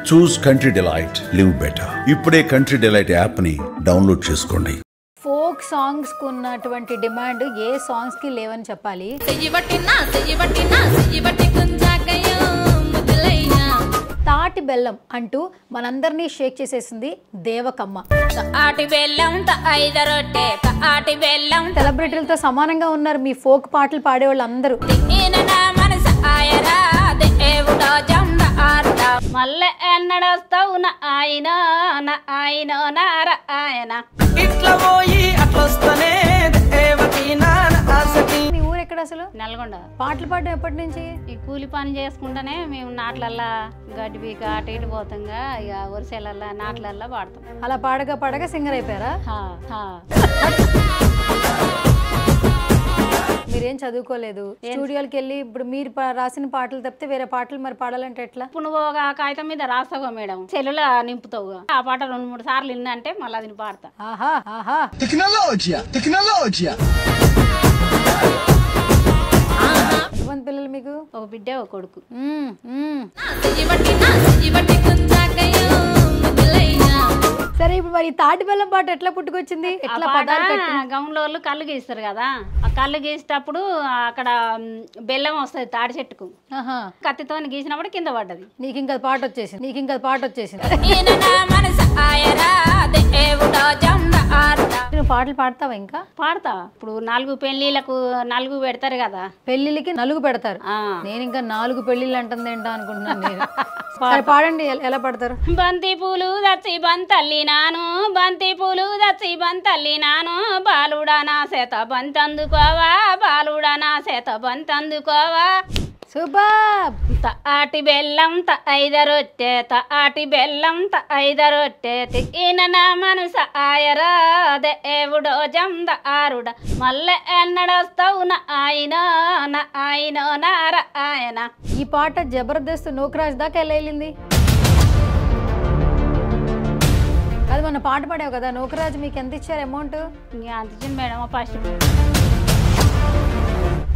చూస్ country delight, live better. ఇప్పుడే country delight app ని download చేసుకోండి. ఫోక్ సాంగ్స్ కు ఉన్నటువంటి డిమాండ్ ఏ సాంగ్స్ కి లేవని చెప్పాలి. తాటి బెల్లం అంటూ మనందరినీ షేక్ చేసేసింది దేవకమ్మ. సెలబ్రిటీలతో సమానంగా ఉన్నారు మీ ఫోక్ పాటలు పాడేవాళ్ళు అందరూ. మళ్ళీ ఎన్నడొస్తావు నా ఆయన నా ఆయన నార ఆయన. మీ ఊరు ఎక్కడ అసలు? నల్గొండ. పాటలు పాడడం ఎప్పటి నుంచి? ఈ కూలి పని చేసుకుంటేనే మేము నాట్లల్లా గడ్డి బీక అటు ఇటు పోతాంగా, ఇక వరిసెలల్లా నాట్లల్లా పాడతాం. అలా పాడగా పాడగా సింగర్ అయిపోయారా? మీరేం చదువుకోలేదు, స్టూడియోకి వెళ్ళి ఇప్పుడు మీరు రాసిన పాటలు తప్పితే వేరే పాటలు మరి పాడాలంటే ఎట్లా? ఇప్పుడు నువ్వు ఒక కాగితం మీద రాస్తావు మేడం, సెల్లులా నింపుతావు. ఆ పాట 2-3 సార్లు విన్నంటే మళ్ళీ అది పాడతా. ఆహా ఆహా. ఎంతమంది పిల్లలు మీకు? ఒక బిడ్డ ఒక కొడుకు. సరే, ఇప్పుడు మరి తాటి బెల్లం పాట ఎట్లా పుట్టుకొచ్చింది? ఎట్లా గౌన్లో వాళ్ళు కళ్ళు గీస్తారు కదా, ఆ కళ్ళు గీసేటప్పుడు అక్కడ బెల్లం వస్తుంది తాడి చెట్టుకు, కత్తితో గీసినప్పుడు కింద పడ్డది. నీకు ఇంకా పాట వచ్చేసింది. నువ్వు పాటలు పాడతావా? ఇంకా పాడతా. ఇప్పుడు 4 పెళ్లిలకు 4 పెడతారు కదా, పెళ్లిళ్ళకి 4 పెడతారు. నేను ఇంకా 4 పెళ్లిళ్ళు అంటుంది ఏంటో అనుకుంటున్నాను. నేను పాడండి, ఎలా పడతారు? బంతి పూలు దచ్చి బంతల్లి నాను, బంతి పూలు దచ్చి బంతల్లి నాను, బాలుడా నా చేత బంతందుకోవా, బాలుడా నా చేత బంతందుకోవా. సూపర్. తాటి బెల్లం ఐదరొట్టె, తాటి బెల్లం ఐదరొట్టె, తిన నా మనసు ఆయరా దేవుడో జంద ఆరుడ. మళ్ళీ ఎన్నడొస్తావు నా ఆయన నా ఆయన నార ఆయన. ఈ పాట జబర్దస్త్ నోకరాజ్ దాకా వెళ్ళింది. అది మొన్న పాట పాడావు కదా నోకరాజ్, మీకు ఎంత ఇచ్చారు అమౌంట్? అంత ఇచ్చింది మేడం. ఫస్ట్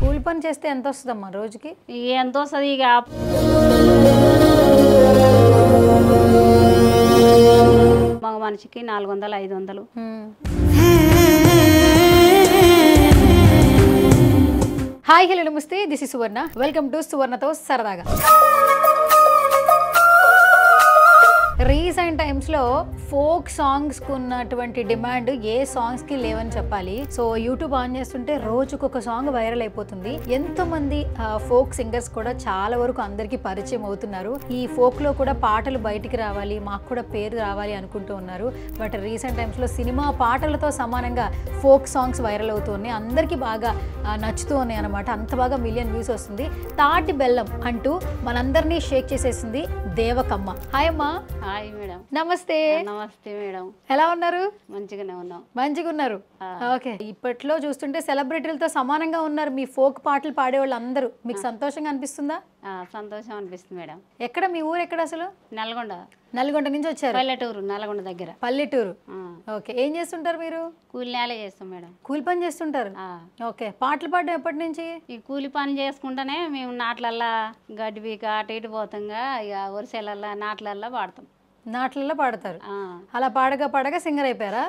కూలి పని చేస్తే ఎంత వస్తుందమ్మా రోజుకి? ఎంత వస్తుంది ఇక మగ మనిషికి 400-500. హాయ్ హలో నమస్తే, this is Suvarna. Welcome to సువర్ణతో సరదాగా. రీసెంట్ టైమ్స్ లో ఫోక్ సాంగ్స్ కు ఉన్నటువంటి డిమాండ్ ఏ సాంగ్స్ కి లేవని చెప్పాలి. సో యూట్యూబ్ ఆన్ చేస్తుంటే రోజుకొక సాంగ్ వైరల్ అయిపోతుంది. ఎంతో మంది ఫోక్ సింగర్స్ కూడా చాలా వరకు అందరికి పరిచయం అవుతున్నారు. ఈ ఫోక్ లో కూడా పాటలు బయటికి రావాలి, మాకు కూడా పేరు రావాలి అనుకుంటూ ఉన్నారు. బట్ రీసెంట్ టైమ్స్ లో సినిమా పాటలతో సమానంగా ఫోక్ సాంగ్స్ వైరల్ అవుతున్నాయి, అందరికి బాగా నచ్చుతూ ఉన్నాయి అనమాట. అంత బాగా మిలియన్ వ్యూస్ వస్తుంది. తాటి బెల్లం అంటూ మనందరినీ షేక్ చేసేసింది దేవకమ్మ. హాయ్ అమ్మా. Hi madam. నమస్తే. నమస్తే మేడం. ఎలా ఉన్నారు? మంచిగానే ఉన్నాం. మంచిగా ఉన్నారు. ఓకే. ఇప్పట్లో చూస్తుంటే సెలబ్రిటీలతో సమానంగా ఉన్నారు మీ ఫోక్ పాటలు పాడేవాళ్ళు అందరూ. మీకు సంతోషంగా అనిపిస్తుందా? సంతోషం అనిపిస్తుంది మేడం. ఎక్కడ మీ ఊరు? ఎక్కడ అసలు? నల్గొండ. నల్గొండ నుంచి వచ్చారు? పల్లెటూరు, నల్గొండ దగ్గర. పల్లెటూరు. ఓకే. ఏం చేస్తుంటారు మీరు? కూలినాలే చేస్తాం మేడం. కూలి పని చేస్తుంటారు. ఓకే. పాటలు పాడడం ఎప్పటి నుంచి? ఈ కూలి పని చేసుకుంటేనే మేము నాట్లల్లా గడ్డి బీక అటు ఇటు పోతాంగా, ఇక వరిసెలల్లా నాట్లల్లా పాడతాం. నాట్లలో పాడతారు. అలా పాడగా పాడగా సింగర్ అయిపోయారా?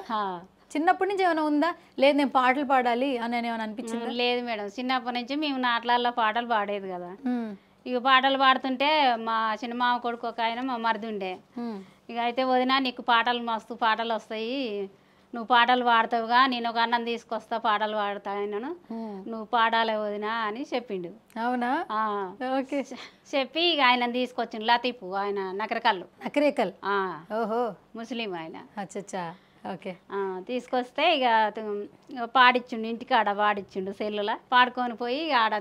చిన్నప్పటి నుంచి ఏమైనా ఉందా? లేదు నేను పాటలు పాడాలి అని ఏమైనా అనిపించింది? లేదు మేడం, చిన్నప్పటి నుంచి మేము నాట్లల్లో పాటలు పాడేది కదా. ఇక పాటలు పాడుతుంటే మా చిన్నమామ కొడుకు ఒక ఆయన మా మరిది ఉండే, ఇక అయితే వదినా నీకు పాటలు మస్తు పాటలు వస్తాయి, నువ్వు పాటలు పాడతావుగా, నేను ఒక అన్నం తీసుకొస్తా పాటలు పాడతా ఆయనను, నువ్వు పాడాలి వదినా అని చెప్పిండు. అవునా? ఓకే. చెప్పి ఇక ఆయన తీసుకొచ్చిండు. లతీఫ్, ఆయన నకరకల్లు. నకరేకల్. ఓహో. ముస్లిం ఆయన. అచ్చచ్చా. ఓకే. తీసుకొస్తే ఇక పాడిచ్చిండు, ఇంటికాడ పాడిచ్చిండు. సెల్లులా పాడుకొని పోయి ఆడ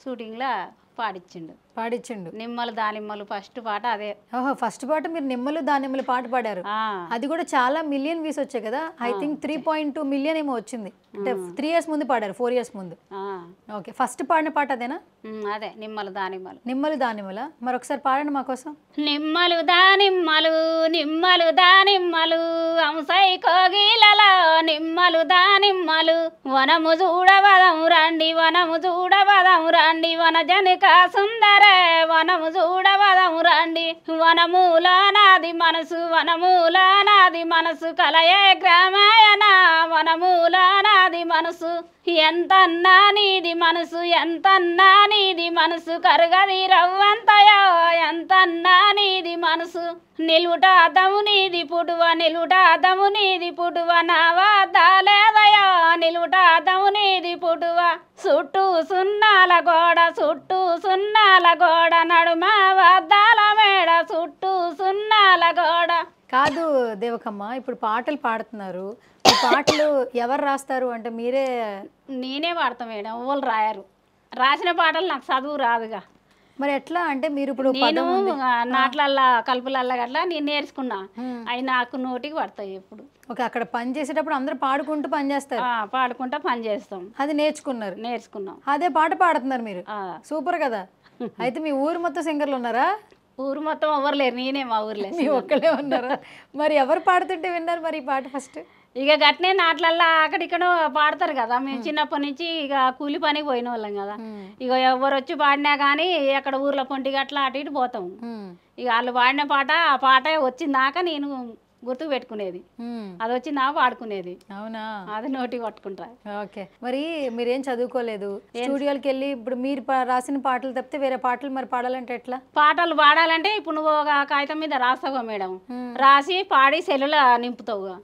షూటింగ్లో పాడిచ్చిండు. నిమ్మలు దానిమ్మలు ఫస్ట్ పాట అదే. ఓహో, ఫస్ట్ పాట మీరు నిమ్మలు దానిమ్మలు పాట పాడారు. అది కూడా చాలా మిలియన్ వ్యూస్ వచ్చాయి కదా. ఐ థింక్ 3.2 మిలియన్ ఏమో వచ్చింది. అంటే 3 years ముందు పాడారు, 4 years ముందు. ఓకే. ఫస్ట్ పాడిన పాట అదేనా? అదే, నిమ్మలు దానిమ్మలు. నిమ్మలు దానిమ్మల. మరొకసారి పాడండి మా కోసం. నిమ్మలు దానిమ్మలు, నిమ్మలు దానిమ్మలు, అంసై కోగిలలో నిమ్మలు దానిమ్మలు, వనము చూడవదం రండి, వనము చూడవదం రండి, వన జనక సుందర రే వనము చూడవదము రండి వనమూల నాది మనసు కలయే గ్రామాయణ వనమూల నాది మనసు ఎంతన్నా నీది మనసు కరుగది రవ్వంతయో ఎంతన్నా నీది మనసు నిలుటాదము నీది పుటువ నా వద్ద లేదయో నిలుటాదము నీది పుటువ చుట్టూ సున్నాల గోడ నడుమ వద్దాల మేడ చుట్టూ సున్నాల గోడ. కాదు దేవకమ్మ, ఇప్పుడు పాటలు పాడుతున్నారు, ఈ పాటలు ఎవరు రాస్తారు అంటే మీరే? నేనే పాడతా మేడం, వాళ్ళు రాయరు. రాసిన పాటలు నాకు చదువు రాదుగా. మరి ఎట్లా అంటే మీరు ఇప్పుడు నేను నాట్లల్లా కలుపులల్లా గట్లా నేను నేర్చుకున్నా, అవి నాకు నోటికి పడతాయి ఎప్పుడు. ఓకే, అక్కడ పని చేసేటప్పుడు అందరూ పాడుకుంటూ పని చేస్తారు? పాడుకుంటా పని చేస్తాం. అది నేర్చుకున్నాం, అదే పాట పాడుతున్నారు మీరు. సూపర్ కదా. అయితే మీ ఊరు మొత్తం సింగర్లు ఉన్నారా? ఊరు మొత్తం ఎవరు లేరు, నేనే మా ఊర్లో. మీ ఒక్కలే ఉన్నారా? మరి ఎవరు పాడుతుంటే విన్నారు మరి ఈ పాట ఫస్ట్? ఇక గట్నే నాట్లల్లా అక్కడిక్కడ పాడతారు కదా, మేము చిన్నప్పటి నుంచి ఇక కూలి పనికి పోయిన వాళ్ళం కదా. ఇక ఎవరు వచ్చి పాడినా కానీ అక్కడ ఊర్లో పొంటి గట్లా అటు ఇటు పోతాం. ఇక వాళ్ళు పాడిన పాట ఆ పాట వచ్చిందాక నేను గుర్తు పెట్టుకునేది, అది వచ్చి నా పాడుకునేది. అవునా? అది నోటికి పట్టుకుంటా. ఓకే, మరి మీరేం చదువుకోలేదు, స్టూడియోకి వెళ్ళి ఇప్పుడు మీరు రాసిన పాటలు తప్పితే వేరే పాటలు మరి పాడాలంటే ఎట్లా? పాటలు పాడాలంటే ఇప్పుడు నువ్వు ఒక కాగితం మీద రాస్తావుగా మేడం, రాసి పాడి సెల్లుల నింపుతావుగా.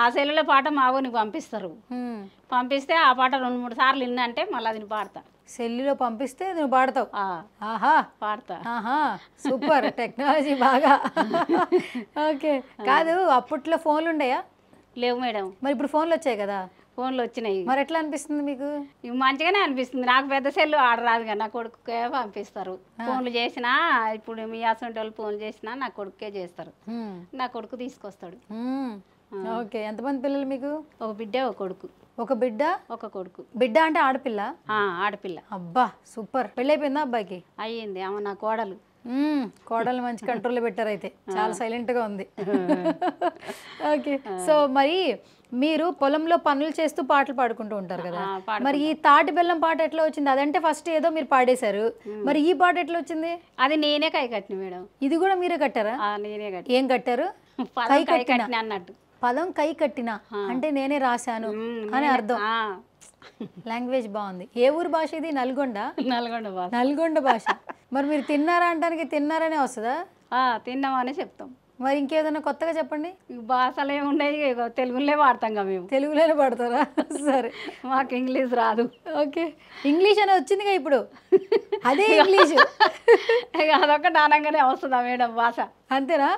ఆ సెల్లుల పాట మావో నీకు పంపిస్తే ఆ పాట 2-3 సార్లు విన్నంటే మళ్ళీ అది పాడతా. సెల్లులో పంపిస్తే నువ్వు పాడతావు? ఆహా, పాడతా. ఆహా, సూపర్ టెక్నాలజీ బాగా. ఓకే, కాదు అప్పట్లో ఫోన్లు ఉండయా? లేవు మేడం. మరి ఇప్పుడు ఫోన్లు వచ్చాయి కదా. ఫోన్లు వచ్చినాయి. మరి ఎట్లా అనిపిస్తుంది మీకు? మంచిగానే అనిపిస్తుంది. నాకు పెద్ద సెల్లు ఆడరాదు కదా, నా కొడుకుకే పంపిస్తారు. ఫోన్లు చేసినా ఇప్పుడు మీ అసంటి వాళ్ళు ఫోన్లు చేసినా నా కొడుకే చేస్తారు, నా కొడుకు తీసుకొస్తాడు. ఓకే, ఎంతమంది పిల్లలు మీకు? ఒక బిడ్డ ఒక కొడుకు. ఒక బిడ్డ ఒక కొడుకు. బిడ్డ అంటే ఆడపిల్ల? ఆడపిల్ల. అబ్బా సూపర్. పెళ్ళైపోయిందా అబ్బాయికి? అయ్యింది. ఆమె నా కోడలు. కోడలు మంచి కంట్రోల్లో పెట్టారు, అయితే చాలా సైలెంట్గా ఉంది. ఓకే, సో మరి మీరు పొలంలో పనులు చేస్తూ పాటలు పాడుకుంటూ ఉంటారు కదా, మరి ఈ తాటి బెల్లం పాట ఎట్లా వచ్చింది? అదంటే ఫస్ట్ ఏదో మీరు పాడేశారు, మరి ఈ పాట ఎట్లా వచ్చింది? అది నేనే కై కట్టిన మేడం. ఇది కూడా మీరే కట్టారా? నేనే కట్టి. ఏం కట్టారు? కై కట్టిన అన్నట్టు. పదం కై కట్టిన అంటే నేనే రాశాను అని అర్థం. లాంగ్వేజ్ బాగుంది. ఏ ఊరు భాష ఇది? నల్గొండ. నల్గొండ భాష. మరి మీరు తిన్నారా అంటానికి తిన్నారనే వస్తుందా? తిన్నామనే చెప్తాం. మరి ఇంకేదైనా కొత్తగా చెప్పండి. భాషలు ఏమున్నాయి, తెలుగులో వాడతాం కదా మేము. తెలుగులోనే పాడతారా? సరే, మాకు ఇంగ్లీష్ రాదు. ఓకే, ఇంగ్లీష్ అనే వచ్చిందిగా ఇప్పుడు, అదే ఇంగ్లీష్. అదొకటి అనగానే వస్తుందా మేడం భాష? అంతేనా?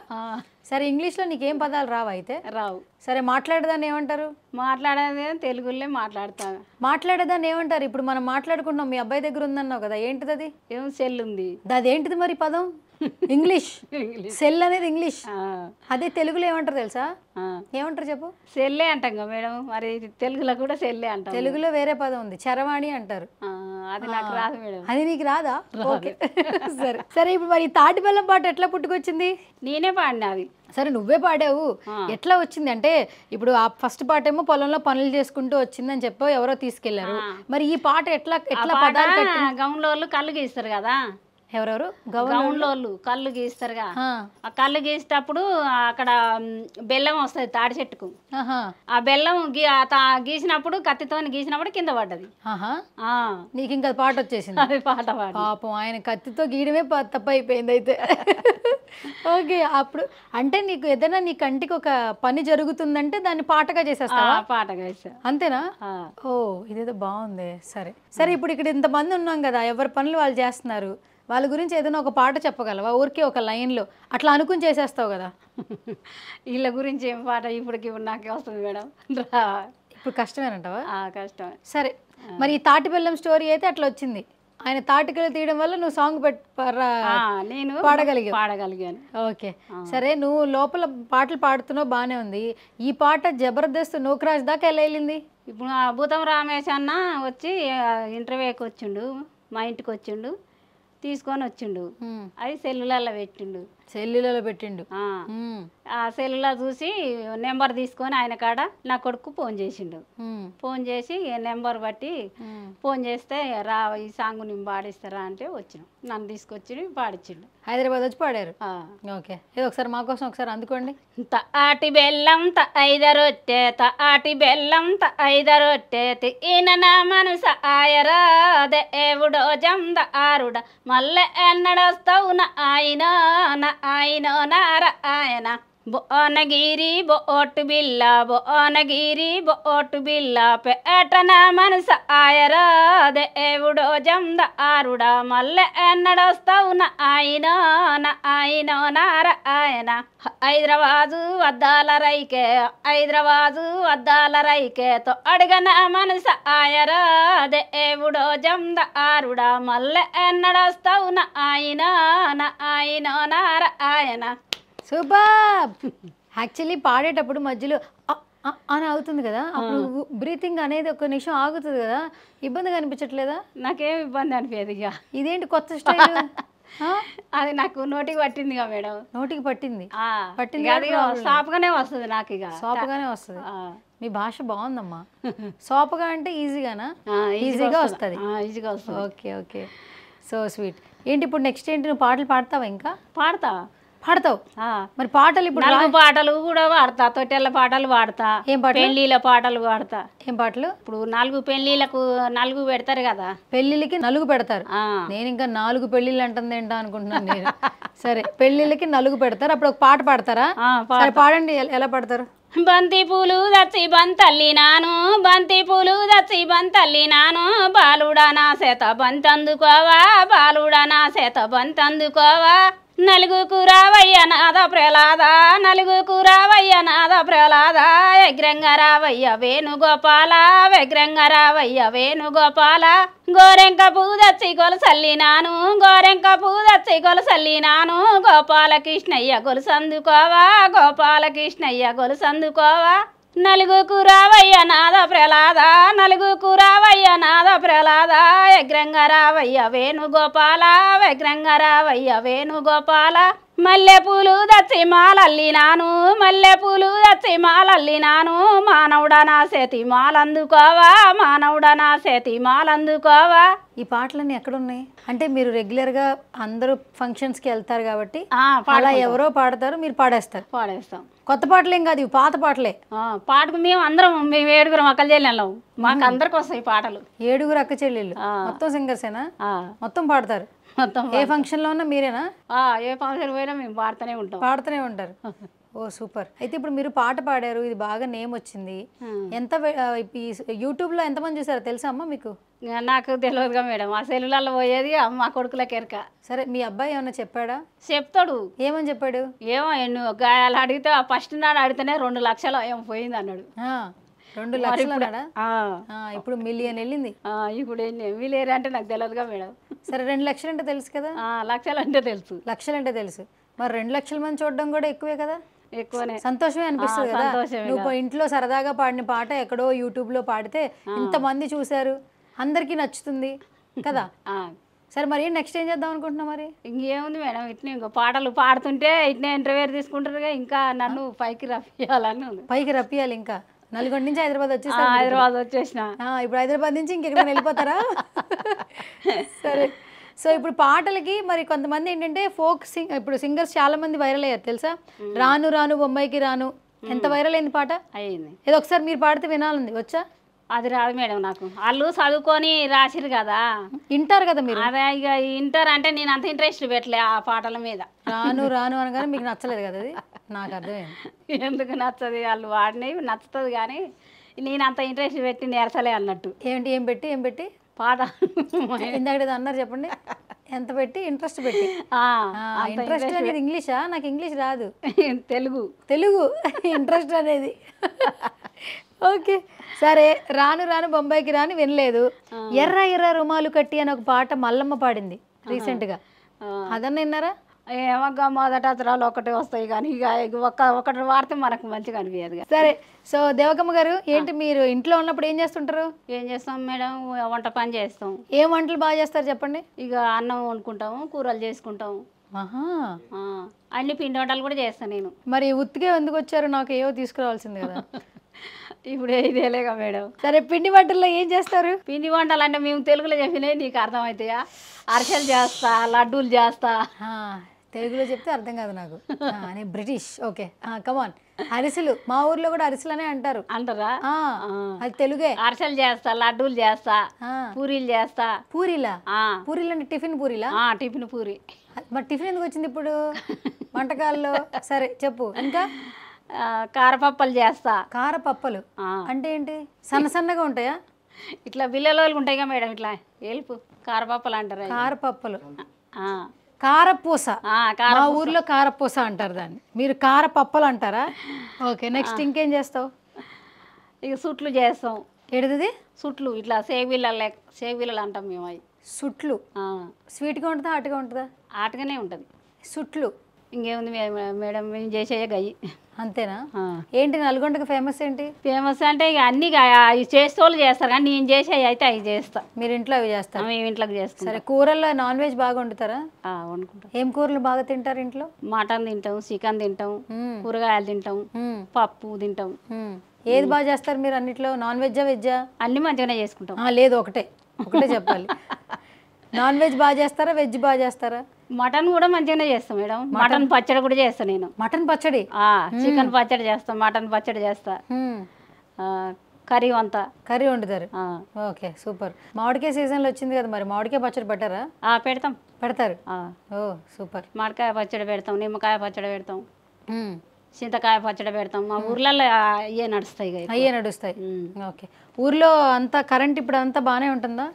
సరే, ఇంగ్లీష్లో నీకేం పదాలు రావు? అయితే రావు. సరే, మాట్లాడేదాన్ని ఏమంటారు? మాట్లాడేది తెలుగులో మాట్లాడతాను. మాట్లాడేదాన్ని ఏమంటారు? ఇప్పుడు మనం మాట్లాడుకుంటున్నాం, మీ అబ్బాయి దగ్గర ఉందన్నావు కదా, ఏంటిది అది? ఏం సెల్ ఉంది. అదేంటిది మరి పదం? ఇంగ్లీష్. సెల్ అనేది ఇంగ్లీష్. అదే తెలుగులో ఏమంటారు తెలుసా? ఏమంటారు చెప్పు? సెల్లే అంటాం కదా మేడం. మరి తెలుగులో కూడా సెల్లే అంటాం. తెలుగులో వేరే పదం ఉంది, చరవాణి అంటారు. అది నాకు రాదు మేడం. అది నీకు రాదా? ఓకే, సరే సరే. ఇప్పుడు మరి తాటి బెల్లం పాట ఎట్లా పుట్టుకొచ్చింది? నేనే పాడినా అది. సరే, నువ్వే పాడావు, ఎట్లా వచ్చింది అంటే ఇప్పుడు ఆ ఫస్ట్ పాట ఏమో పొలంలో పనులు చేసుకుంటూ వచ్చిందని చెప్పావు, ఎవరో తీసుకెళ్లారు. మరి ఈ పాట ఎట్లా పదాలు? గౌన్లోళ్ళు కళ్ళు గీస్తారు కదా. ఎవరెవరు? గౌన్లోళ్ళు కళ్ళు గీస్తారుగా. ఆ కళ్ళు గీసేటప్పుడు అక్కడ బెల్లం వస్తుంది తాడి చెట్టుకు. ఆ బెల్లం గీసినప్పుడు కత్తితో గీసినప్పుడు కింద పడ్డది. నీకు ఇంకా పాట వచ్చేసింది. అది పాట పాపం, ఆయన కత్తితో గీయడమే తప్పు అయిపోయింది అయితే. ఓకే, అప్పుడు అంటే నీకు ఏదైనా నీ కంటికి ఒక పని జరుగుతుందంటే దాన్ని పాటగా చేసేస్తావా? పాటగా చేస్తా. అంతేనా? ఓ, ఇదేదో బాగుంది. సరే సరే, ఇప్పుడు ఇక్కడ ఇంతమంది ఉన్నాం కదా, ఎవరి పనులు వాళ్ళు చేస్తున్నారు, వాళ్ళ గురించి ఏదైనా ఒక పాట చెప్పగలవా? ఊరికే ఒక లైన్లో అట్లా అనుకుని చేసేస్తావు కదా. వీళ్ళ గురించి ఏం పాట ఇప్పటికి నాకే వస్తుంది మేడం. ఇప్పుడు కష్టమేనంటావా? కష్టమే. సరే, మరి ఈ తాటి బెల్లం స్టోరీ అయితే అట్లా వచ్చింది. ఆయన తాటికలు తీయడం వల్ల నువ్వు సాంగ్ నేను పాడగలిగాను. ఓకే, సరే, నువ్వు లోపల పాటలు పాడుతున్నావు, బాగానే ఉంది. ఈ పాట జబర్దస్త్ నూకరాజ్ దాకా ఎలా వెళ్ళింది? ఇప్పుడు భూతం రమేష్ అన్న వచ్చి ఇంటర్వ్యూకి వచ్చిండు, మా ఇంటికి వచ్చిండు, తీసుకొని వచ్చిండు, అది సెల్లులలో పెట్టిండు. సెల్లులలో పెట్టిండు. ఆ సెల్లులో చూసి నెంబర్ తీసుకొని ఆయన కాడ నా కొడుకు ఫోన్ చేసిండు. ఫోన్ చేసి నెంబర్ బట్టి ఫోన్ చేస్తే రా ఈ సాంగ్ నేను పాడిస్తారా అంటే వచ్చినాం. నన్ను తీసుకొచ్చి పాడించిండు. హైదరాబాద్ వచ్చి పాడారు. ఓకే, ఇది ఒకసారి మా కోసం ఒకసారి అందుకోండి. తాటి బెల్లం ఐదరొట్టె తాటి బెల్లం ఐదరొట్టె ఈయన మనసు ఆయరా దేవుడో జంద ఆరుడ మళ్ళీ ఎన్నడొస్తావు నా ఆయన నార ఆయన బోనగిరి బోటు బిల్ల బోనగిరి బోటు బిల్ల పేటన మనసు ఆయరా దేవుడో జంద ఆరుడ మళ్ళీ ఎన్నడొస్తావు నా ఆయన నార ఆయన హైదరాబాదు అద్దాల రైకే హైదరాబాదు అద్దాల రైకే తో అడగన మనసు ఆయరా దేవుడో జంద ఆరుడ మళ్ళీ ఎన్నడొస్తావు నా ఆయన నార ఆయన. సూపర్. యాక్చువల్లీ పాడేటప్పుడు మధ్యలో అని అవుతుంది కదా, అప్పుడు బ్రీతింగ్ అనేది ఒక నిమిషం ఆగుతుంది కదా, ఇబ్బందిగా అనిపించట్లేదా? నాకేం ఇబ్బంది అనిపించదు. ఇక ఇదేంటి కొత్త స్టైల్? అది నాకు నోటికి పట్టిందిగా మేడం. నోటికి పట్టింది సాపుగానే వస్తుంది. నాకు ఇక సాపుగానే వస్తుంది. మీ భాష బాగుందమ్మా. సాపుగా అంటే ఈజీగానా? ఈజీగా వస్తుంది. ఈజీగా వస్తుంది. Okay okay, so sweet. ఏంటి ఇప్పుడు నెక్స్ట్ ఏంటి, నువ్వు పాటలు పాడతావా? ఇంకా పాడతావు? మరి పాటలు ఇప్పుడు నాలుగు పాటలు కూడా పాడతా. తొట్టెల పాటలు పాడతా. ఏం పాటలు? పెళ్లిళ్ళ పాటలు పాడతా. ఏం పాటలు? ఇప్పుడు 4 పెళ్లిళ్ళకు 4 పెడతారు కదా. పెళ్లిళ్ళకి 4 పెడతారు. నేను ఇంకా 4 పెళ్లిళ్ళు అంటుంది ఏంటో అనుకుంటున్నాను నేను. సరే, పెళ్లిళ్ళకి 4 పెడతారు, అప్పుడు ఒక పాట పాడతారా? సరే పాడండి, ఎలా పాడతారు? బంతి పూలు దచ్చి బంతల్లి నాను బంతి పూలు దచ్చి బంతల్లి నాను బాలుడా నా చేత బంతందుకోవా బాలుడా నా చేత బంతందుకోవా నలుగుకు రావయ్య నాద ప్రహ్లాద నలుగుకు రావయ్య నాద ప్రహ్లాద వ్యగ్రంగా రావయ్య వేణుగోపాల వ్యగ్రంగా రావయ్య వేణుగోపాల గోరెంక పూదచ్చి గొలుసల్లినాను గోరెంక పూదచ్చి గొలుసల్లినాను గోపాలకృష్ణయ్య గొలుసందుకోవా గోపాలకృష్ణయ్య గొలుసందుకోవా నలుగుకు రావయ్య నాద ప్రహ్లాద నలుగుకు రావయ్య నాద ప్రహ్లాద వ్యగ్రంగా రావయ్య వేణుగోపాల వ్యగ్రంగా రావయ్య వేణుగోపాల మల్లెపూలు దచ్చి మాలల్లినాను మల్లెపూలు దచ్చి మాలల్లినాను మానవుడా నా చేతి మాలందుకోవా మానవుడా నా చేతి మాలందుకోవా. ఈ పాటలన్నీ ఎక్కడున్నాయి అంటే మీరు రెగ్యులర్గా అందరూ ఫంక్షన్స్కి వెళ్తారు కాబట్టి అలా ఎవరో పాడతారు, మీరు పాడేస్తాం. కొత్త పాటలేం కాదు, ఇవి పాత పాటలే. పాటకు మేము 7 అక్కలు చెల్లెళ్ళం, మాకు అందరికి వస్తాయి పాటలు. 7 అక్క చెల్లెళ్ళు మొత్తం సింగర్సేనా? మొత్తం పాడతారు. మొత్తం ఏ ఫంక్షన్ లో ఉన్నా మీరేనా? ఏ ఫంక్షన్ పోయినా మేము పాడుతూనే ఉంటారు. ఓ సూపర్. అయితే ఇప్పుడు మీరు పాట పాడారు, ఇది బాగా నేమ్ వచ్చింది. ఎంత యూట్యూబ్ లో ఎంతమంది చూసారో తెలుసా అమ్మ మీకు? నాకు తెలియదుగా మేడం, ఆ సెల్లులలో పోయేది మా కొడుకులకి ఎరక. సరే, మీ అబ్బాయి ఏమన్నా చెప్పాడా? చెప్తాడు. ఏమని చెప్పాడు? ఏమో నువ్వు గాయాలు అడిగితే ఫస్ట్ నాడు అడిగితేనే 2 లక్షలు ఏమో పోయింది అన్నాడు. 2 లక్షలు అన్నాడా? ఇప్పుడు మిలియన్ వెళ్ళింది. ఇప్పుడు మిలియన్ అంటే నాకు తెలియదుగా మేడం. సరే, 2 లక్షలు అంటే తెలుసు కదా? లక్షలు అంటే తెలుసు. మరి 2 లక్షల మంది చూడడం కూడా ఎక్కువే కదా? ఎక్కువనే. సంతోషమే అనిపిస్తుంది కదా. నువ్వు ఇంట్లో సరదాగా పాడిన పాట ఎక్కడో యూట్యూబ్ లో పాడితే ఇంతమంది చూసారు, అందరికీ నచ్చుతుంది కదా. సరే, మరి నెక్స్ట్ ఏం చేద్దాం అనుకుంటున్నా? మరి ఇంకేముంది మేడం, ఇట్లా ఇంకా పాటలు పాడుతుంటే ఇట్లా ఇంటర్వ్యూ తీసుకుంటారుగా, ఇంకా నన్ను పైకి రప్పియాలని ఉంది. పైకి రప్పియాలి. ఇంకా నల్గొండ నుంచి హైదరాబాద్ వచ్చేసిన. ఇప్పుడు హైదరాబాద్ నుంచి ఇంకెక్కడ వెళ్ళిపోతారా? సరే, సో ఇప్పుడు పాటలకి మరి కొంతమంది ఏంటంటే ఇప్పుడు సింగర్స్ చాలా మంది వైరల్ అయ్యారు తెలుసా? రాను రాను బొంబాయికి రాను ఎంత వైరల్ అయింది పాట. అయింది. ఏదో ఒకసారి మీరు పాడితే వినాలంది. వచ్చా? అది రాదు మేడం నాకు. వాళ్ళు చదువుకొని రాసిరు కదా, వింటారు కదా మీరు. అదే ఇక ఇంటర్ అంటే నేను అంత ఇంట్రెస్ట్ పెట్టలే ఆ పాటల మీద. రాను రాను అనగానే మీకు నచ్చలేదు కదా? అది నాకు అర్థమైంది. ఎందుకు నచ్చదు, వాళ్ళు వాడినవి నచ్చుతుంది కానీ నేను అంత ఇంట్రెస్ట్ పెట్టి నేర్చలే అన్నట్టు. ఏం పెట్టి పాట ఇందాక అన్నారు, చెప్పండి. ఎంత పెట్టి? ఇంట్రెస్ట్ పెట్టి. ఇంట్రెస్ట్ అనేది ఇంగ్లీషా? నాకు ఇంగ్లీష్ రాదు. తెలుగు ఇంట్రెస్ట్ అనేది. ఓకే, సరే. రాను రాను బొంబాయికి రాని వినలేదు. ఎర్ర ఎర్ర రుమాలు కట్టి అని ఒక పాట మల్లమ్మ పాడింది రీసెంట్గా, అదన్నా విన్నారా? ఏమగా మొదట అతరాలు ఒకటే వస్తాయి కానీ ఇక ఒకటి వాడితే మనకు మంచిగా అనిపించదు. సరే, సో దేవకమ్మ గారు, ఏంటి మీరు ఇంట్లో ఉన్నప్పుడు ఏం చేస్తుంటారు? ఏం చేస్తాం మేడం, వంట పని చేస్తాం. ఏం వంటలు బాగా చేస్తారు చెప్పండి? ఇక అన్నం వండుకుంటాము, కూరలు చేసుకుంటాము. ఆహా. ఆ, అన్ని పిండి వంటలు కూడా చేస్తాను నేను. మరి ఉత్తిగా ఎందుకు వచ్చారు? నాకు ఏవో తీసుకురావాల్సింది కదా. ఇప్పుడు ఇదేలేగా మేడం. సరే, పిండి వంటల్లో ఏం చేస్తారు? పిండి వంటలు అంటే మేము తెలుగులో చెప్పినవి నీకు అర్థమవుతాయా? అరిసెలు చేస్తా, లడ్డూలు చేస్తా. ఆ, తెలుగులో చెప్తే అర్థం కాదు నాకు. నేను బ్రిటిష్. ఓకే, కమాన్. అరిసెలు, మా ఊర్లో కూడా అరిసెలు అనే అంటారు. అంటారా? అది తెలుగే. అరిసెలు చేస్తా, లడ్డూలు చేస్తా, పూరీలు చేస్తా. పూరీలా? పూరీలు అంటే టిఫిన్ పూరీలా? టిఫిన్ పూరి. మరి టిఫిన్ ఎందుకు వచ్చింది ఇప్పుడు వంటకాల్లో? సరే చెప్పు ఇంకా. కారపప్పలు చేస్తా. కారపప్పలు అంటే ఏంటి? సన్న సన్నగా ఉంటాయా? ఇట్లా బిల్లలోళ్ళు ఉంటాయిగా మేడం, ఇట్లా ఏలుపు కారపప్పలు అంటారు. కారపప్పలు, కారపూస. మా ఊర్లో కారపూస అంటారు దాన్ని, మీరు కారపప్పలు అంటారా? ఓకే, నెక్స్ట్ ఇంకేం చేస్తావు? ఇక సుట్లు చేస్తాం. ఏడుది? సుట్లు ఇట్లా సేగుబిల్లలు అంటాం మేము. అవి సుట్లు స్వీట్గా ఉంటుందా హాట్గా ఉంటుందా? ఆటగానే ఉంటుంది సుట్లు. ఇంకేముంది మేడం, మేము చేసే గయ్యి. అంతేనా? ఏంటి నల్గొండకి ఫేమస్ ఏంటి? ఫేమస్ అంటే ఇక అన్ని చేసే వాళ్ళు చేస్తారు, కానీ నేను చేసేవి అయితే అవి చేస్తా. మీరు ఇంట్లో అవి చేస్తారు? మేము ఇంట్లోకి చేస్తాం. సరే, కూరల్లో నాన్ వెజ్ బాగా వండుతారా? వండుకుంటాం. ఏం కూరలు బాగా తింటారు ఇంట్లో? మటన్ తింటాం, చికెన్ తింటాం, కూరగాయలు తింటాం, పప్పు తింటాం. ఏది బాగా చేస్తారు మీరు అన్నిట్లో? నాన్ వెజ్జా వెజ్జా? అన్ని మంచిగానే చేసుకుంటాం. లేదు, ఒకటే చెప్పాలి. నాన్ వెజ్ బాగా చేస్తారా, వెజ్ బాగా చేస్తారా? మటన్ కూడా మంచిగానే చేస్తాం మేడం. మటన్ పచ్చడి కూడా చేస్తాను నేను. మటన్ పచ్చడి? చికెన్ పచ్చడి చేస్తాం, మటన్ పచ్చడి చేస్తా, కర్రీ అంతా కర్రీ వండుతారు. Okay, super. మామిడికాయ సీజన్లో వచ్చింది కదా, మరి మామిడికాయ పచ్చడి పెట్టారా? పెడతాం. పెడతారు? ఓ సూపర్. మామిడికాయ పచ్చడి పెడతాం, నిమ్మకాయ పచ్చడి పెడతాం, చింతకాయ పచ్చడి పెడతాం. మా ఊర్లలో అయ్యే నడుస్తాయి. అయ్యే నడుస్తాయి. ఓకే. ఊర్లో అంతా కరెంట్ ఇప్పుడు అంతా బాగానే ఉంటుందా?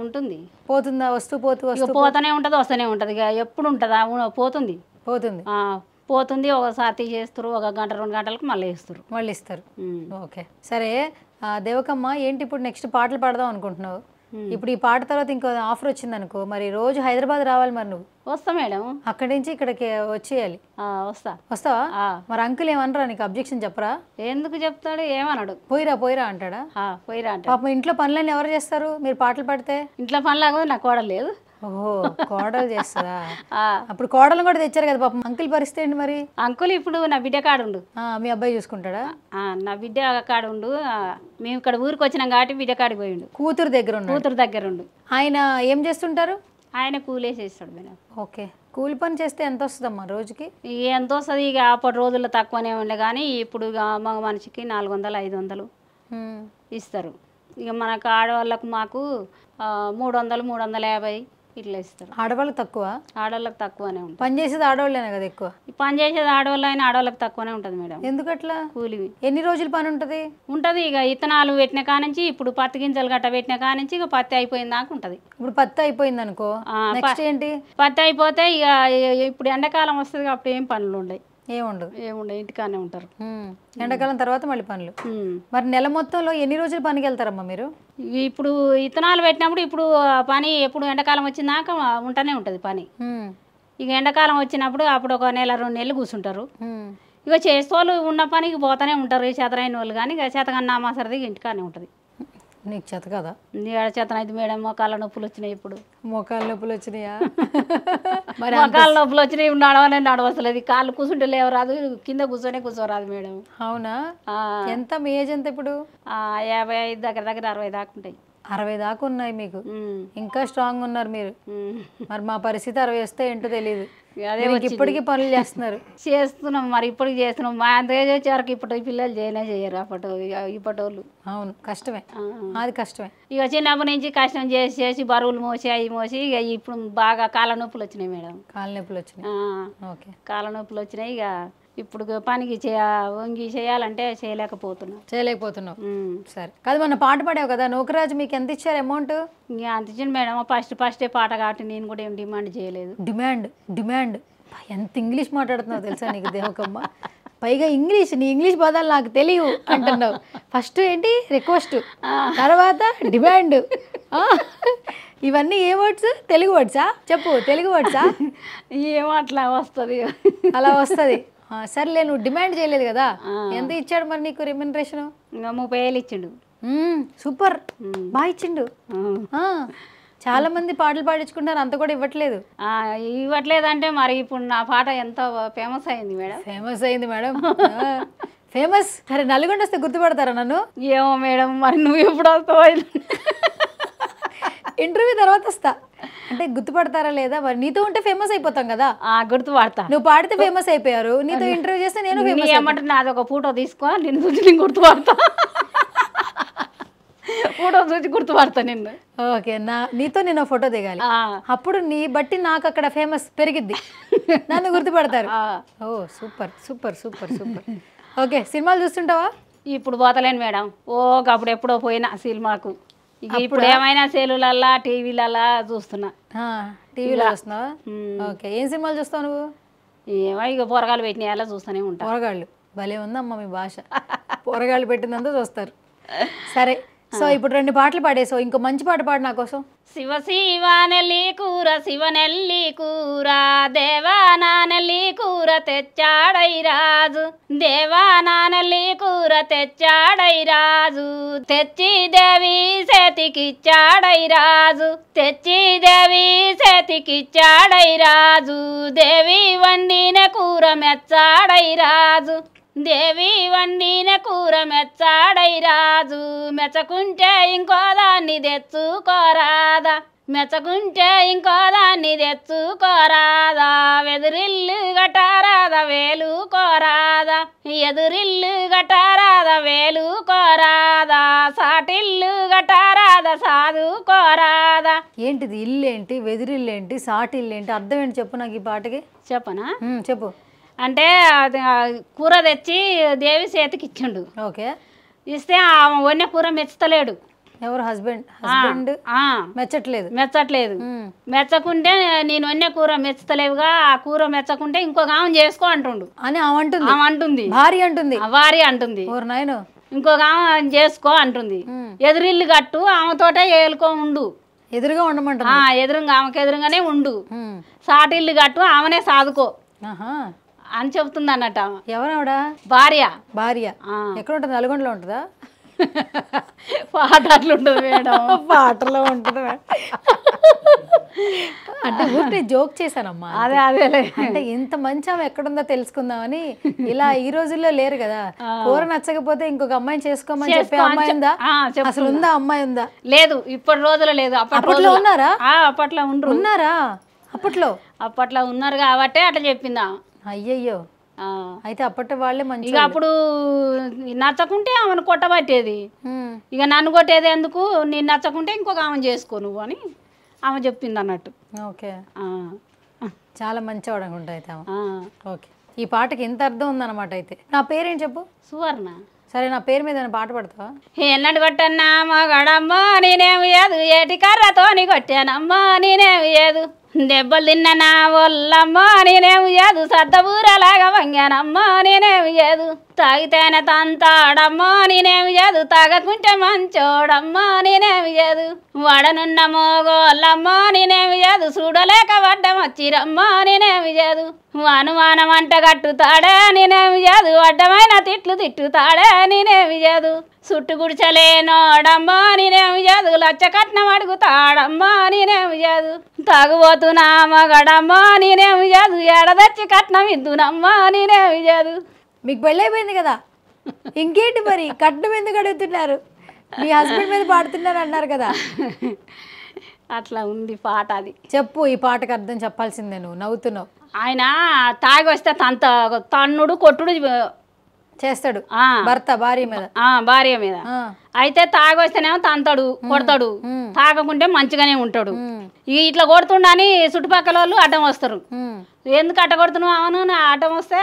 ఉంటుంది. పోతుందా? పోతూనే ఉంటుంది, వస్తూనే ఉంటుంది. ఇక ఎప్పుడు ఉంటుందా? పోతుంది. పోతుంది ఒకసారి తీసేస్తారు, ఒక గంట 2 గంటలకు మళ్ళీ ఇస్తారు. ఓకే, సరే. దేవకమ్మ, ఏంటి ఇప్పుడు నెక్స్ట్ పాటలు పాడదాం అనుకుంటున్నావు? ఇప్పుడు ఈ పాట తర్వాత ఇంకో ఆఫర్ వచ్చింది అనుకో, మరి రోజు హైదరాబాద్ రావాలి మరి నువ్వు. వస్తా మేడం. అక్కడి నుంచి ఇక్కడికి వచ్చేయాలి. వస్తావా? మరి అంకుల్ ఏమనరా నీకు? అబ్జెక్షన్ చెప్పరా? ఎందుకు చెప్తాడు? ఏమన్నాడు? పోయిరా అంటాడా? పోయిరా అంటే. పాపం ఇంట్లో పనులన్నీ ఎవరు చేస్తారు మీరు పాటలు పాడితే? ఇంట్లో పనులు నాకు కోడలు లేదు. ఓహో, కోడలు చేస్తుందా? అప్పుడు కోడలు కూడా తెచ్చారు కదా పాపం. అంకుల్ పరిస్థితి ఏంటి మరి? అంకుల్ ఇప్పుడు నా బిడ్డ కాడుండు. మీ అబ్బాయి చూసుకుంటాడా? నా బిడ్డ కాడుండు. మేము ఇక్కడ ఊరికి వచ్చినాం కాబట్టి బిడ్డ కాడికి పోయిండు. కూతురు దగ్గర ఉండు. ఆయన ఏం చేస్తుంటారు? ఆయన కూలేసేస్తాడు మేడం. ఓకే, కూలి పని చేస్తే ఎంత వస్తుందమ్మా రోజుకి? ఎంత వస్తుంది? ఇక అప్పటి రోజుల్లో తక్కువనే ఉండే, కానీ ఇప్పుడు మగ మనిషికి 400-500 ఇస్తారు. ఇక మనకు ఆడవాళ్ళకు మాకు 300-350 ఇట్లా ఇస్తారు. ఆడవాళ్ళకి తక్కువ? ఆడవాళ్ళకి తక్కువనే ఉంటుంది. పని చేసేది ఆడవాళ్ళేనా కదా ఎక్కువ? పని చేసేది ఆడవాళ్ళు అయినా ఆడవాళ్ళకి తక్కువనే ఉంటుంది మేడం. ఎందుకట్లా? కూలి ఎన్ని రోజులు పని ఉంటుంది? ఇక ఇత్తనాలు పెట్టిన కానించి, ఇప్పుడు పత్తి గింజలు గట్ట పెట్టిన కానించి ఇక పత్తి అయిపోయిన దాకా ఉంటుంది. ఇప్పుడు పత్తి అయిపోయింది అనుకో, నెక్స్ట్ ఏంటి? పత్తి అయిపోతే ఇక ఇప్పుడు ఎండాకాలం వస్తుంది కాబట్టి ఏం పనులు ఉండవు. ఏముండవు, ఇంటికానే ఉంటారు. ఎండాకాలం తర్వాత మళ్ళీ పనులు. మరి నెల మొత్తంలో ఎన్ని రోజులు పనికి వెళ్తారమ్మా మీరు? ఇప్పుడు ఇత్తనాలు పెట్టినప్పుడు ఇప్పుడు పని ఎప్పుడు ఎండాకాలం వచ్చినాక ఉంటూనే ఉంటుంది పని. ఇక ఎండాకాలం వచ్చినప్పుడు అప్పుడు ఒక నెల 2 నెలలు కూర్చుంటారు. ఇక చేసేవాళ్ళు ఉన్న పనికి పోతూనే ఉంటారు, చేతనైన వాళ్ళు. కానీ ఇక చేతకన్నా మాసరిది ఇంటికానే ఉంటుంది. నీకు చేత కదా? చేతనైతే మేడం, మోకాళ్ళ నొప్పులు వచ్చినాయి. ఇప్పుడు మోకాళ్ళ నొప్పులు వచ్చినాయా? మరి మోకాళ్ళ నొప్పులు వచ్చినాయి. నడవసలేదు. కాళ్ళు కూర్చుంటే లేవరాదు, కింద కూర్చోరాదు మేడం. అవునా? ఎంత మీ ఏజ్ ఎంత ఇప్పుడు? 55 దగ్గర 60 దాకా ఉంటాయి. 60 దాకా ఉన్నాయి మీకు. ఇంకా స్ట్రాంగ్ ఉన్నారు మీరు. మరి మా పరిస్థితి 60 వస్తే ఏంటో తెలియదు. ఇప్పటికీ పనులు చేస్తున్నాం. మరి ఇప్పటికి చేస్తున్నాం. మా అంత ఏజ్ వచ్చేవరకు ఇప్పుడు పిల్లలు చేయరు ఇప్పటోళ్ళు. అవును, కష్టమే, అది కష్టమే. ఇక చిన్నప్పటి నుంచి కష్టం చేసి బరువులు మోసి అవి మోసి ఇక ఇప్పుడు బాగా కాళ్ళ నొప్పులు వచ్చినాయి మేడం. కాళ్ళ నొప్పులు వచ్చినాయి. ఇక ఇప్పుడు పనికి వంగి చేయాలంటే చేయలేకపోతున్నావు. సరే, కాదు మొన్న పాట పాడావు కదా, నూకరాజు మీకు ఎంత ఇచ్చారు అమౌంట్? ఇంకా అంత ఇచ్చింది మేడం. ఫస్టే పాట కాబట్టి నేను కూడా ఏం డిమాండ్ చేయలేదు. డిమాండ్ ఎంత ఇంగ్లీష్ మాట్లాడుతున్నావు తెలుసా నీకు దేవకమ్మ? పైగా నీ ఇంగ్లీష్ పదాలు నాకు తెలియవు అంటున్నావు. ఫస్ట్ ఏంటి రిక్వెస్ట్, తర్వాత డిమాండ్. ఇవన్నీ ఏ వర్డ్స్? తెలుగు వర్డ్సా? చెప్పు, తెలుగు వర్డ్సా? ఏమో అట్లా వస్తుంది, అలా వస్తుంది. సర్లే, నువ్వు డిమాండ్ చేయలేదు కదా, ఎంత ఇచ్చాడు మరి నీకు రెమ్యునరేషన్? 30,000 ఇచ్చిండు. సూపర్, బాగా ఇచ్చిండు. చాలా మంది పాటలు పాడించుకుంటారు, అంత కూడా ఇవ్వట్లేదు. ఇవ్వట్లేదంటే మరి ఇప్పుడు నా పాట ఎంత ఫేమస్ అయింది మేడం. ఫేమస్ అయింది మేడం. ఫేమస్. సరే నల్గొండ వస్తే గుర్తుపడతారా నన్ను? ఏమో మేడం, మరి నువ్వు ఎప్పుడు వస్తావు? ఇంటర్వ్యూ తర్వాత వస్తా. అంటే గుర్తుపడతారా లేదా? మరి నీతో ఉంటే ఫేమస్ అయిపోతాం కదా. గుర్తుపడతా. నువ్వు పాడితే ఫేమస్ అయిపోయారు, నీతో ఇంటర్వ్యూ చేస్తే నేను ఫేమస్. ఏమంటే నాది ఒక ఫోటో తీసుకో, నిన్ను చూసి నేను గుర్తుపడతా. ఫోటో చూసి గుర్తుపడతా నిన్ను. ఓకే, నీతో నేను ఫోటో దిగాలి, అప్పుడు నీ బట్టి నాకు అక్కడ ఫేమస్ పెరిగిద్ది, నన్ను గుర్తుపడతారు. Oh super super super super. Okay, సినిమాలు చూస్తుంటావా? ఇప్పుడు పోతలేను మేడం. అప్పుడు ఎప్పుడో పోయినా సినిమాకు. ఇప్పుడు ఏమైనా సెల్లులల్లా టీవీలల్లా చూస్తున్నా. టీవీలో చూస్తున్నావా? ఓకే, ఏం సినిమాలు చూస్తావు నువ్వు? ఏమో ఇక పొరగాళ్ళు పెట్టిన అలా చూస్తూనే ఉంటా. పొరగాళ్ళు భలే ఉందమ్మా మీ భాష. పొరగాళ్ళు పెట్టినంత చూస్తారు. సరే, సో ఇప్పుడు 2 పాటలు పాడేసావు, ఇంకో మంచి పాట పాడు నా కోసం. శివ శివనెల్లి కూర శివనెల్లి కూర దేవానానెల్లి కూర తెచ్చాడై రాజు, దేవానానెల్లి కూర తెచ్చాడై రాజు, తెచ్చి దేవి చేతికిచ్చాడై రాజు, తెచ్చి దేవి చేతికిచ్చాడై రాజు, దేవి వండిన కూర మెచ్చాడై రాజు, దేవి వండిన కూర మెచ్చాడై రాజు, మెచ్చకుంటే ఇంకో దాన్ని తెచ్చుకోరాదా, మెచ్చకుంటే ఇంకో దాన్ని తెచ్చుకోరాదా, వెదురిల్లు గటారాదా వేలు కోరాదా, ఎదురిల్లు గటారాదా వేలు కోరాదా, సాటిల్లు గటారాదా సాధు కోరాదా. ఏంటిది? ఇల్లు ఏంటి, వెదురిల్లు ఏంటి, సాటిల్లు ఏంటి, అర్థం ఏంటి చెప్పు నాకు ఈ పాటకి. చెప్పనా? చెప్పు. అంటే కూర తెచ్చి దేవి చేతికి ఇచ్చిండు. ఓకే, ఇస్తే వన్య కూర మెచ్చతలేడు. ఎవరు? హస్బెండ్ మెచ్చట్లేదు. మెచ్చకుంటే నేను వన్య కూర మెచ్చతలేవుగా, ఆ కూర మెచ్చకుంటే ఇంకొక ఆమె చేసుకో అంటుండు అని అంటుంది. భార్య అంటుంది. ఇంకొక ఆమె చేసుకో అంటుంది. ఎదురిల్లు కట్టు, ఆమెతోటే ఏలుకో ఉండు, ఎదురుగా ఉండమంటా, ఎదురుగా ఆమెకు ఎదురుగానే ఉండు, సాటిల్లు కట్టు ఆమెనే సాదుకో అని చెప్తుంది అన్నట్టు. ఎవరావిడ? భార్య. ఎక్కడ ఉంటుంది? నల్గొండలో ఉంటుందా? పాటలు ఉంటుంది మేడం. పాటలో ఉంటుంది. అంటే ఊరికే జోక్ చేశానమ్మా. అదే అంటే ఇంత మంచి ఆమె ఎక్కడుందో తెలుసుకుందామని. ఇలా ఈ రోజుల్లో లేరు కదా, కూర నచ్చకపోతే ఇంకొక అమ్మాయిని చేసుకోమని చెప్పే అమ్మాయి ఉందా? అసలు ఉందా? అమ్మాయి ఉందా? లేదు, ఇప్పటి రోజులు లేదు. అప్పట్లో ఉన్నారా? అప్పట్లో ఉన్నారా? అప్పట్లో ఉన్నారు కాబట్టి అట్లా చెప్పిందా. అయ్యయ్యో, అయితే అప్పటి వాళ్ళే మంచి. ఇక అప్పుడు నచ్చకుంటే ఆమెను కొట్టబట్టేది, ఇక నన్ను కొట్టేది ఎందుకు, నేను నచ్చకుంటే ఇంకొక ఆమె చేసుకో నువ్వు అని ఆమె చెప్పింది అన్నట్టు. ఓకే, చాలా మంచివాడు అనుకుంటా అయితే ఆమె. ఓకే, ఈ పాటకి ఇంత అర్థం ఉందన్నమాట. అయితే నా పేరేం చెప్పు? సువర్ణ. సరే, నా పేరు మీద పాట పడతావా? ఎన్నడు కొట్టన్నా మగడమ్మా నేనేమి ఏదు, ఏటి కర్రతోని కొట్టానమ్మా నేనేమి ఏదు, దెబ్బలు తిన్నా ఒల్లమ్మా నేనేమి ఏదు, సద్దబూరలాగా వంగానమ్మా నేనేమి ఏదు, తాగితేనే తంతాడమ్మా నేనేమి ఏదు, తాగకుంటే మంచోడమ్మా నేనేమి ఏదు, వడనున్న మోగోళ్ళమ్మా నేనేమి ఏదు, చూడలేక వడ్డం వచ్చిరమ్మా నేనేమి ఏదు, అనుమానం అంట కట్టుతాడే నేనేమి ఏదు, అడ్డమైన తిట్లు తిట్టుతాడే నేనేమి ఏదు, చుట్టు గుడిచలేనోడమ్మా నేనేమి ఏదు, లచ్చ కట్నం అడుగుతాడమ్మా నేనేమి ఏదు, తాగుబోతున్నా మగడమ్మా నేనేమి ఏదు, ఎడదచ్చి కట్నం ఇద్దునమ్మా నేనేమి ఏదు. మీకు పెళ్ళైపోయింది కదా, ఇంకేంటి మరి కట్నం ఎందుకు అడుగుతున్నారు? మీ హస్బెండ్ మీద పాడుతున్నారు అన్నారు కదా. అట్లా ఉంది పాట. అది చెప్పు, ఈ పాటకు అర్థం చెప్పాల్సిందే. నువ్వు నవ్వుతున్నావు. ఆయన తాగి వస్తే తన్నుడు కొట్టుడు చేస్తాడు భార్య మీద. అయితే తాగి వస్తేనేమో తంతాడు, కొడతాడు, తాగకుంటే మంచిగానే ఉంటాడు. ఇట్లా కొడుతుండని చుట్టుపక్కల వాళ్ళు అడ్డం వస్తారు. ఎందుకు అట్ట కొడుతున్నావు? అవును, అడ్డం వస్తే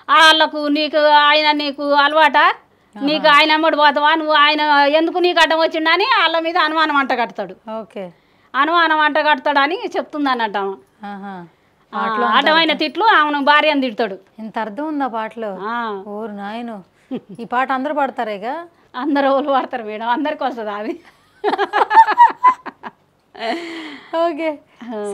వాళ్ళకు నీకు అలవాట, నీకు ఆయన అమ్మడు పోతావా, నువ్వు ఆయన ఎందుకు నీకు అడ్డం వచ్చిండని వాళ్ళ మీద అనుమానం అంట కడతాడు. ఓకే, అనుమానం అంట కడతాడు అని చెప్తుంది అన్నట్టు. అడ్డమైన తిట్లు ఆమెను భార్యను తిడతాడు. ఇంత అర్థం ఉంది ఆ పాటలో. ఓరు నాయను, ఈ పాట అందరూ పాడతారేగా? అందరూ వాళ్ళు పాడతారు మేడం, అందరికి వస్తుంది అది. ఓకే,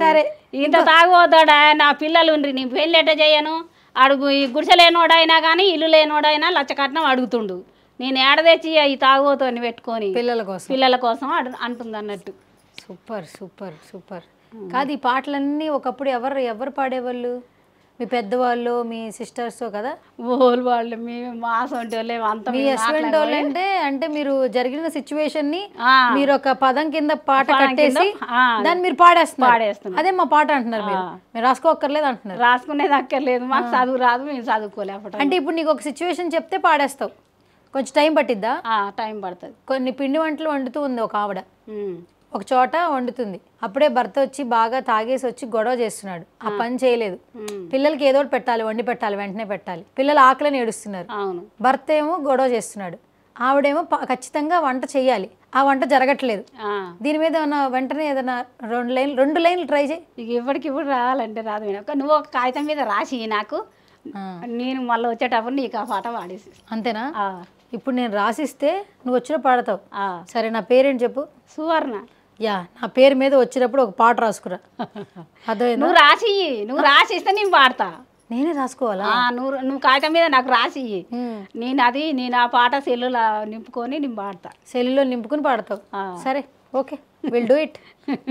సరే. ఇంత తాగుపోతాడా, నా పిల్లలు ఉండ్రి, నీ పెళ్ళి ఎట్ట చేయను అడుగు. ఈ గుడిసె లేనోడైనా కానీ ఇల్లు లేనోడైనా లచ్చ కట్నం అడుగుతుండు. నేను ఏడ తెచ్చి ఈ తాగుబోతోని పెట్టుకొని పిల్లల కోసం అంటుంది అన్నట్టు. Super super super. కాదు ఈ పాటలన్నీ ఒకప్పుడు ఎవరు పాడేవాళ్ళు? మీ పెద్దవాళ్ళు, మీ సిస్టర్స్ కదా? వాళ్ళు మేము మాసంటి వాళ్ళే అంత మీ హస్బెండ్ వాళ్ళు అంటే మీరు జరిగిన సిచ్యువేషన్ ని మీరు ఒక పదం కింద పాట కట్టేసి దాన్ని మీరు పాడేస్తున్నారు. అదే మా పాట అంటున్నారు. మీరు రాసుకోక్కర్లేదు అంటున్నారు. రాసుకునేది అక్కర్లేదు, మాకు చదువు రాదు, మేము చదువుకోలేకపోతే. అంటే ఇప్పుడు నీకు ఒక సిచ్యువేషన్ చెప్తే పాడేస్తావు, కొంచెం టైం పట్టిద్దా? టైం పడుతుంది. కొన్ని పిండి వంటలు వండుతూ ఉంది ఒక ఆవిడ, ఒక చోట వండుతుంది. అప్పుడే భర్త వచ్చి బాగా తాగేసి వచ్చి గొడవ చేస్తున్నాడు, ఆ పని చేయలేదు. పిల్లలకి ఏదో పెట్టాలి, వండి పెట్టాలి, వెంటనే పెట్టాలి. పిల్లలు ఆకలిని ఏడుస్తున్నారు. భర్త ఏమో గొడవ చేస్తున్నాడు, ఆవిడేమో ఖచ్చితంగా వంట చెయ్యాలి, ఆ వంట జరగట్లేదు. దీని మీద వెంటనే ఏదైనా 2 లైన్లు ట్రై చేయి. ఇక ఇప్పటికిప్పుడు రావాలంటే రాదు మేడం. నువ్వు ఒక కాగితం మీద రాసి నాకు, నేను మళ్ళీ వచ్చేటప్పుడు నీకు ఆ పాట పాడేసి. అంతేనా? ఇప్పుడు నేను రాసిస్తే నువ్వు వచ్చిన పాడతావు. సరే, నా పేరేంటి చెప్పు? సువర్ణ. యా, నా పేరు మీద వచ్చినప్పుడు ఒక పాట రాసుకురా. అదే నువ్వు రాసిస్తే నేను పాడతా. నేనే రాసుకోవాలా? నువ్వు కాగితం మీద నాకు రాసి, నేను ఆ పాట సెల్లులో నింపుకొని నేను పాడతా. సెల్లులో నింపుకొని పాడతావు? సరే, okay, will do it.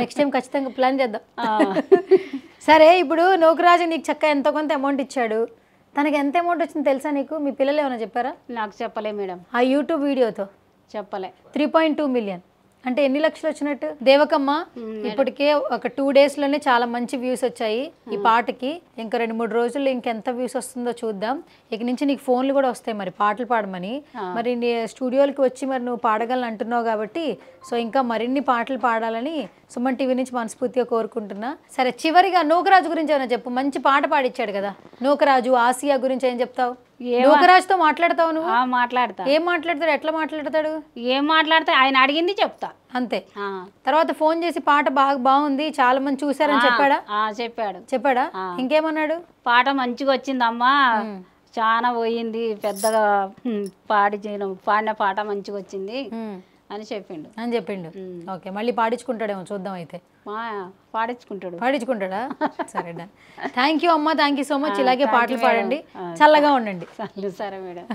Next time ఖచ్చితంగా ప్లాన్ చేద్దాం. సరే, ఇప్పుడు నూకరాజు నీకు చక్కగా ఎంతో కొంత అమౌంట్ ఇచ్చాడు, తనకి ఎంత అమౌంట్ వచ్చింది తెలుసా నీకు? మీ పిల్లలు ఏమైనా చెప్పారా? నాకు చెప్పలే మేడం. ఆ యూట్యూబ్ వీడియోతో చెప్పలే. 3.2 మిలియన్ అంటే ఎన్ని లక్షలు వచ్చినట్టు? దేవకమ్మ, ఇప్పటికే ఒక 2 డేస్లోనే చాలా మంచి వ్యూస్ వచ్చాయి ఈ పాటకి. ఇంకా 2-3 రోజుల్లో ఇంకెంత వ్యూస్ వస్తుందో చూద్దాం. ఇక నుంచి నీకు ఫోన్లు కూడా వస్తాయి మరి పాటలు పాడమని. మరి నీ స్టూడియోలకి వచ్చి మరి నువ్వు పాడగలను అంటున్నావు కాబట్టి, సో ఇంకా మరిన్ని పాటలు పాడాలని సుమన్ టీవీ నుంచి మనస్ఫూర్తిగా కోరుకుంటున్నా. సరే, చివరిగా నూకరాజు గురించి ఏమైనా చెప్పు. మంచి పాట పాడిచ్చాడు కదా నూకరాజు. ఆసియా గురించి ఏం చెప్తావు? నూకరాజుతో మాట్లాడతావు నువ్వు? మాట్లాడతా. ఏం మాట్లాడతాడు? ఎట్లా మాట్లాడతాడు? ఏం మాట్లాడతా, ఆయన అడిగింది చెప్తా అంతే. తర్వాత ఫోన్ చేసి పాట బాగుంది, చాలా మంది చూసారని చెప్పాడా? చెప్పాడా? ఇంకేమన్నాడు? పాట మంచిగా వచ్చిందమ్మా, చాలా పోయింది, పెద్దగా పాడిన పాట మంచిగా వచ్చింది అని చెప్పిండు. ఓకే, మళ్ళీ పాడించుకుంటాడేమో, చూద్దాం అయితే. పాడించుకుంటాడా? సరే, థ్యాంక్ యూ అమ్మా, థ్యాంక్ యూ సో మచ్. ఇలాగే పాటలు పాడండి, చల్లగా ఉండండి. సరే మేడం.